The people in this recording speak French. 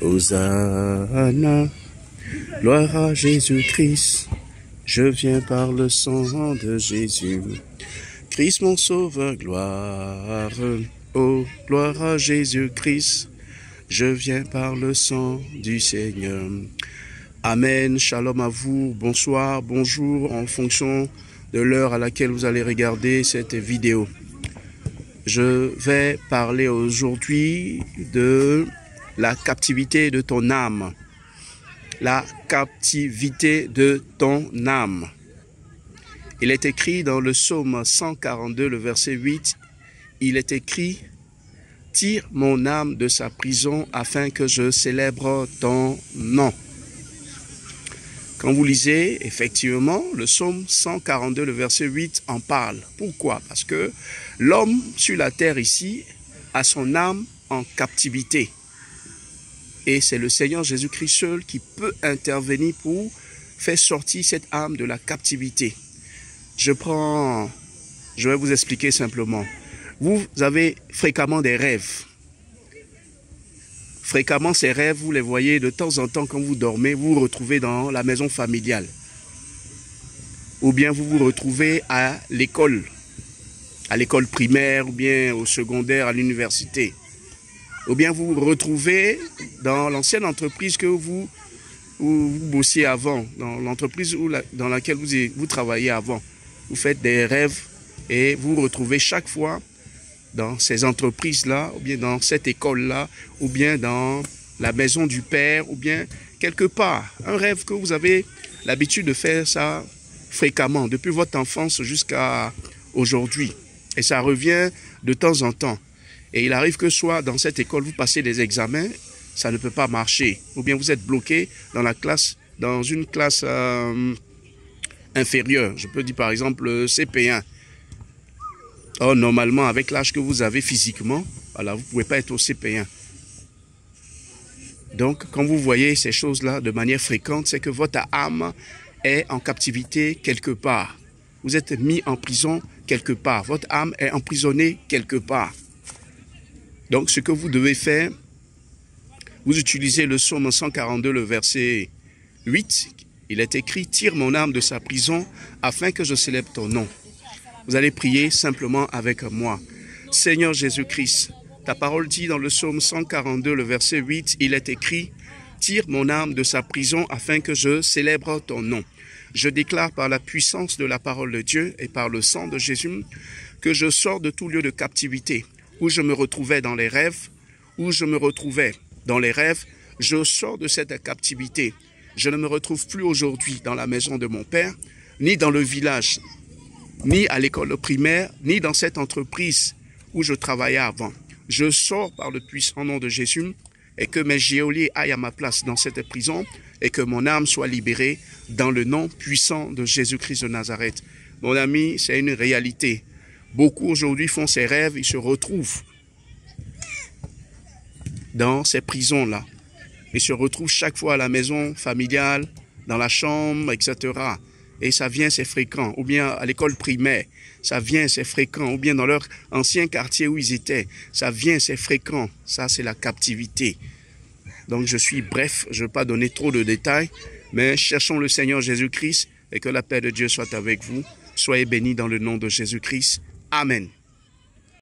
Hosanna, gloire à Jésus-Christ, je viens par le sang de Jésus. Christ mon sauveur, gloire, oh, gloire à Jésus-Christ, je viens par le sang du Seigneur. Amen, shalom à vous, bonsoir, bonjour, en fonction de l'heure à laquelle vous allez regarder cette vidéo. Je vais parler aujourd'hui de la captivité de ton âme. La captivité de ton âme. Il est écrit dans le psaume 142, le verset 8, il est écrit « Tire mon âme de sa prison afin que je célèbre ton nom ». Quand vous lisez, effectivement, le psaume 142, le verset 8 en parle. Pourquoi? Parce que l'homme sur la terre ici a son âme en captivité. Et c'est le Seigneur Jésus-Christ seul qui peut intervenir pour faire sortir cette âme de la captivité. Je vais vous expliquer simplement. Vous avez fréquemment des rêves. Fréquemment, ces rêves, vous les voyez de temps en temps quand vous dormez, vous vous retrouvez dans la maison familiale. Ou bien vous vous retrouvez à l'école primaire, ou bien au secondaire, à l'université. Ou bien vous vous retrouvez dans l'ancienne entreprise que vous bossiez avant, dans l'entreprise dans laquelle vous travaillez avant. Vous faites des rêves et vous vous retrouvez chaque fois dans ces entreprises-là, ou bien dans cette école-là, ou bien dans la maison du Père, ou bien quelque part. Un rêve que vous avez l'habitude de faire ça fréquemment, depuis votre enfance jusqu'à aujourd'hui. Et ça revient de temps en temps. Et il arrive que soit dans cette école, vous passez des examens, ça ne peut pas marcher. Ou bien vous êtes bloqué dans une classe inférieure. Je peux dire par exemple CP1. Or, normalement, avec l'âge que vous avez physiquement, voilà, vous ne pouvez pas être au CP1. Donc, quand vous voyez ces choses-là de manière fréquente, c'est que votre âme est en captivité quelque part. Vous êtes mis en prison quelque part. Votre âme est emprisonnée quelque part. Donc, ce que vous devez faire, vous utilisez le psaume 142, le verset 8. Il est écrit « Tire mon âme de sa prison afin que je célèbre ton nom ». Vous allez prier simplement avec moi. Seigneur Jésus-Christ, ta parole dit dans le psaume 142, le verset 8, il est écrit « Tire mon âme de sa prison afin que je célèbre ton nom ». Je déclare par la puissance de la parole de Dieu et par le sang de Jésus que je sors de tout lieu de captivité où je me retrouvais dans les rêves, je sors de cette captivité. Je ne me retrouve plus aujourd'hui dans la maison de mon Père, ni dans le village, ni à l'école primaire, ni dans cette entreprise où je travaillais avant. Je sors par le puissant nom de Jésus et que mes geôliers aillent à ma place dans cette prison et que mon âme soit libérée dans le nom puissant de Jésus-Christ de Nazareth. Mon ami, c'est une réalité. Beaucoup aujourd'hui font ces rêves, ils se retrouvent dans ces prisons-là. Ils se retrouvent chaque fois à la maison familiale, dans la chambre, etc. Et ça vient, c'est fréquent. Ou bien à l'école primaire, ça vient, c'est fréquent. Ou bien dans leur ancien quartier où ils étaient, ça vient, c'est fréquent. Ça, c'est la captivité. Donc, je suis bref, je ne vais pas donner trop de détails, mais cherchons le Seigneur Jésus-Christ et que la paix de Dieu soit avec vous. Soyez bénis dans le nom de Jésus-Christ. Amen.